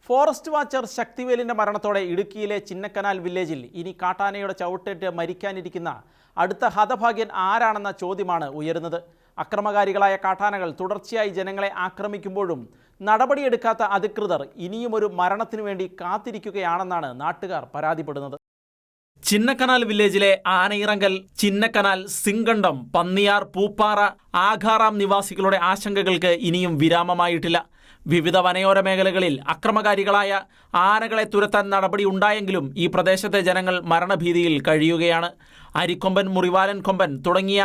Forest watcher ശക്തിവേലിന്റെ മരണത്തോടെ ഇടുക്കിയിലെ ചിന്നക്കനാൽ വില്ലേജിൽ ഇനി കാട്ടാനയുടെ ചവിട്ടേറ്റ് മരിക്കാനിരിക്കുന്ന അടുത്ത ഹതഭാഗ്യൻ ആരാണെന്ന ചോദ്യമാണ് ഉയരുന്നത്. അക്രമകാരികളായ കാട്ടാനകൾ തുടർച്ചയായി ജനങ്ങളെ ആക്രമിക്കുമ്പോഴും നടപടിയെടുക്കാത്ത അധികൃതർ ഇനിയും ഒരു മരണത്തിനു വേണ്ടി കാത്തിരിക്കുകയാണെന്നാണ് നാട്ടുകാർ പരാതിപ്പെടുന്നത്. ചിന്നക്കനാൽ വില്ലേജിലെ ആനയിറങ്കൽ, ചിന്നക്കനാൽ, സിങ്കണ്ടം, പന്നിയാർ, പൂപ്പാറ, ആഘാറാം നിവാസികളുടെ ആശങ്കകൾക്ക് ഇനിയും വിരാമമായിട്ടില്ല. വിവിധ വനയോര മേഖലകളിൽ അക്രമകാരികളായ ആനകളെ തുരത്താൻ നടപടി ഉണ്ടായെങ്കിലും ഈ പ്രദേശത്തെ ജനങ്ങൾ മരണഭീതിയിൽ കഴിയുകയാണ്. അരിക്കൊമ്പൻ, മുറിവാലൻ കൊമ്പൻ തുടങ്ങിയ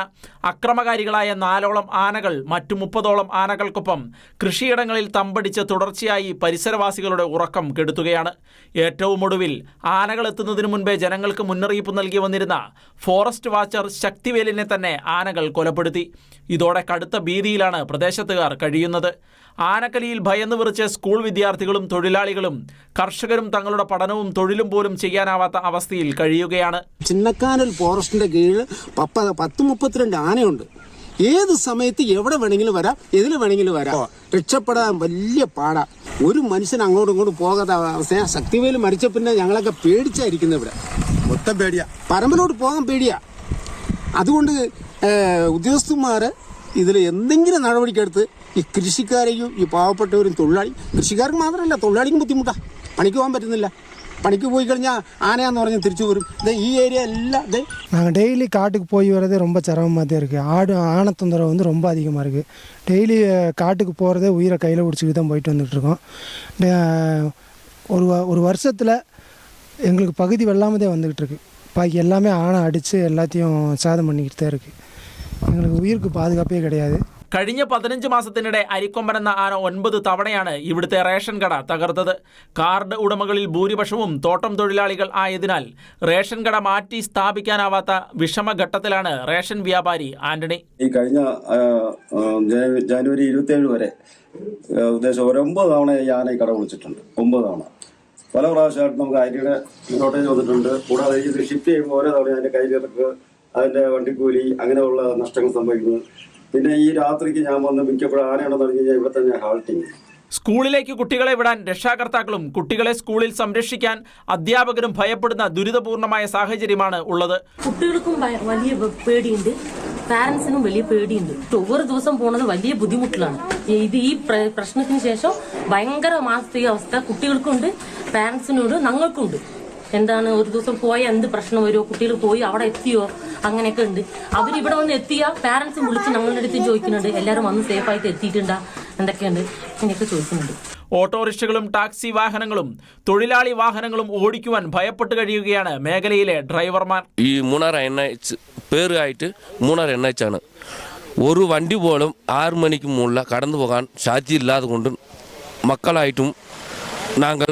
അക്രമകാരികളായ 4ഓളം ആനകൾ മറ്റു 30ഓളം ആനകൾക്കൊപ്പം കൃഷിയിടങ്ങളിൽ തമ്പടിച്ച് തുടർച്ചയായി പരിസരവാസികളുടെ ഉറക്കം കെടുത്തുകയാണ്. ഏറ്റവും ഒടുവിൽ ആനകൾ എത്തുന്നതിനു മുൻപേ ജനങ്ങൾക്ക് മുന്നറിയിപ്പ് നൽകി വന്നിരുന്ന ഫോറസ്റ്റ് വാച്ചർ ശക്തിവേലിനെ തന്നെ ആനകൾ കൊലപ്പെടുത്തി. ഇതോടെ കടുത്ത ഭീതിയിലാണ് പ്രദേശത്തുകാർ കഴിയുന്നത്. ആനക്കലിയിൽ ഭയന്ന് വിറച്ച് സ്കൂൾ വിദ്യാർത്ഥികളും തൊഴിലാളികളും കർഷകരും തങ്ങളുടെ പഠനവും തൊഴിലും പോലും ചെയ്യാനാവാത്ത അവസ്ഥയിൽ കഴിയുകയാണ്. ചിന്നക്കാനൽ ഫോറസ്റ്റിന്റെ കീഴിൽ 10-32 ആനയുണ്ട്. ഏത് സമയത്ത് എവിടെ വേണമെങ്കിലും വരാം, എതിൽ വേണമെങ്കിലും വരാം. രക്ഷപ്പെടാൻ വലിയ പാടാ. ഒരു മനുഷ്യൻ അങ്ങോട്ടും ഇങ്ങോട്ടും പോകാത്ത അവസ്ഥ. ശക്തിവേല് മരിച്ച പിന്നെ ഞങ്ങളൊക്കെ പേടിച്ചായിരിക്കുന്നത്. ഇവിടെ മൊത്തം പേടിയാ, പറമ്പിലോട്ട് പോകാൻ പേടിയാ. അതുകൊണ്ട് ഉദ്യോഗസ്ഥന്മാർ ഇതിൽ എന്തെങ്കിലും നടപടിക്കെടുത്ത് ഈ കൃഷിക്കാരെയും ഈ പാവപ്പെട്ടവരും കൃഷിക്കാർക്ക് മാത്രമല്ല തൊഴിലാളിക്കും ബുദ്ധിമുട്ടാ. പണിക്ക് പോകാൻ പറ്റുന്നില്ല. പണിക്ക് പോയി കഴിഞ്ഞാൽ ആനയാന്ന് പറഞ്ഞ് തിരിച്ചു വരും. ഈ ஏரியா எல்லாம் நாங்கள் டெய்லி காட்டுக்கு போய் வர்றதே ரொம்ப சிரமமாக தான் இருக்குது. ஆனை தொந்தரவு வந்து ரொம்ப அதிகமாக இருக்குது. டெய்லி காட்டுக்கு போகிறதே உயிரை கையில் பிடிச்சிட்டு தான் போயிட்டு வந்துட்டுருக்கோம். ஒரு வருஷத்தில் எங்களுக்கு பகுதி வெள்ளாமல் தான் வந்துக்கிட்டு இருக்கு. பாக்கி எல்லாமே ஆனை அடித்து எல்லாத்தையும் சேதம் பண்ணிக்கிட்டு தான் இருக்குது. எங்களுக்கு உயிருக்கு பாதுகாப்பே கிடையாது. കഴിഞ്ഞ 15 മാസത്തിനിടെ അരിക്കൊമ്പൻ എന്ന ആന 9 തവണയാണ് ഇവിടുത്തെ റേഷൻ കട തകർത്തത്. കാർഡ് ഉടമകളിൽ ഭൂരിപക്ഷവും തോട്ടം തൊഴിലാളികൾ ആയതിനാൽ റേഷൻ കട മാറ്റി സ്ഥാപിക്കാനാവാത്ത വിഷമഘട്ടത്തിലാണ് റേഷൻ വ്യാപാരി ആന്റണി. ഈ കഴിഞ്ഞ ജനുവരി 27 വരെ ഉദ്ദേശം 9 തവണ ഈ ആന കട വിളിച്ചിട്ടുണ്ട്. 9 തവണ പല പ്രാവശ്യമായിട്ട് നമുക്ക് അരിയുടെ ഷോർട്ടേജ് വന്നിട്ടുണ്ട്. കൂടാതെ ഇത് ഷിഫ്റ്റ് ചെയ്യുമ്പോൾ ഓരോ തവണ അതിന്റെ കൈയിലിറക്ക്, അതിന്റെ വണ്ടിക്കൂലി, അങ്ങനെയുള്ള നഷ്ടങ്ങൾ സംഭവിക്കുന്നു. പിന്നെ ഈ രാത്രിക്ക് ഞാൻ വന്ന് മിക്കപ്പോഴും ആനയാണെന്ന് പറഞ്ഞു കഴിഞ്ഞാൽ ഇവിടെ തന്നെ ഹാൾട്ടിങ്. സ്കൂളിലേക്ക് കുട്ടികളെ വിടാൻ രക്ഷാകർത്താക്കളും കുട്ടികളെ സ്കൂളിൽ സംരക്ഷിക്കാൻ അധ്യാപകരും ഭയപ്പെടുന്ന ദുരിതപൂർണമായ സാഹചര്യമാണ് ഉള്ളത്. കുട്ടികൾക്കും വലിയ പേടിയുണ്ട്, പാരന്റ്സിനും വലിയ പേടിയുണ്ട്. ഒവ്വൊരു ദിവസം പോകുന്നത് വലിയ ബുദ്ധിമുട്ടിലാണ്. ഈ പ്രശ്നത്തിന് ശേഷം ഭയങ്കര മാനസിക അവസ്ഥ കുട്ടികൾക്കുണ്ട്, പാരന്റ്സിനുണ്ട്, ഞങ്ങൾക്കുണ്ട്. എന്താണ് ഒരു ദിവസം പോയാൽ എന്ത് പ്രശ്നം വരുമോ, കുട്ടികൾ പോയി അവിടെ എത്തിയോ, അങ്ങനെയൊക്കെ ഉണ്ട്. അവരിവിടെ വന്ന് എത്തിയാൽ പാരന്റ്സും വിളിച്ച് ഞങ്ങളുടെ അടുത്ത് ചോദിക്കുന്നുണ്ട്, എല്ലാവരും വന്ന് സേഫായിട്ട് എത്തിയിട്ടുണ്ടാ, എന്തൊക്കെയുണ്ട്, ഇങ്ങനെയൊക്കെ ചോദിക്കുന്നുണ്ട്. ഓട്ടോറിക്ഷകളും ടാക്സി വാഹനങ്ങളും തൊഴിലാളി വാഹനങ്ങളും ഓടിക്കുവാൻ ഭയപ്പെട്ട് കഴിയുകയാണ് മേഖലയിലെ ഡ്രൈവർമാർ. ഈ മൂന്നാർ NH പേരായിട്ട് മൂന്നാർ NH ആണ്. ഒരു വണ്ടി പോലും 6 മണിക്ക് മുകളിൽ കടന്നു പോകാൻ സാധ്യതയില്ലാതെ കൊണ്ട് മക്കളായിട്ടും ഞങ്ങൾ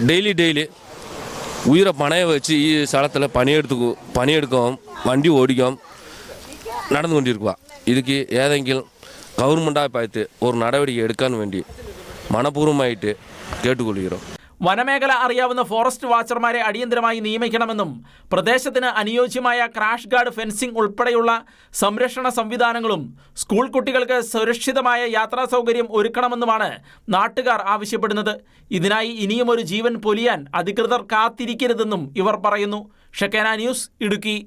ഡെയിലി ഉയരെ പണയം വെച്ച് ഈ സ്ഥലത്തിൽ പണിയെടുക്കുകയും വണ്ടി ഓടിക്കുകയും നടന്നുകൊണ്ടിരിക്കുക. ഇതിക്ക് ഏതെങ്കിലും ഗവൺമെൻറ്റായി പായത്ത് ഒരു നടപടി എടുക്കാൻ വേണ്ടി മനഃപൂർവ്വമായിട്ട് കേട്ടുകൊള്ളുകയും. വനമേഖല അറിയാവുന്ന ഫോറസ്റ്റ് വാച്ചർമാരെ അടിയന്തരമായി നിയമിക്കണമെന്നും പ്രദേശത്തിന് അനുയോജ്യമായ ക്രാഷ് ഗാർഡ് ഫെൻസിംഗ് ഉൾപ്പെടെയുള്ള സംരക്ഷണ സംവിധാനങ്ങളും സ്കൂൾ കുട്ടികൾക്ക് സുരക്ഷിതമായ യാത്രാ സൗകര്യം ഒരുക്കണമെന്നുമാണ് നാട്ടുകാർ ആവശ്യപ്പെടുന്നത്. ഇതിനായി ഇനിയും ഒരു ജീവൻ പൊലിയാൻ അധികൃതർ കാത്തിരിക്കരുതെന്നും ഇവർ പറയുന്നു. ഷെക്കേന ന്യൂസ്, ഇടുക്കി.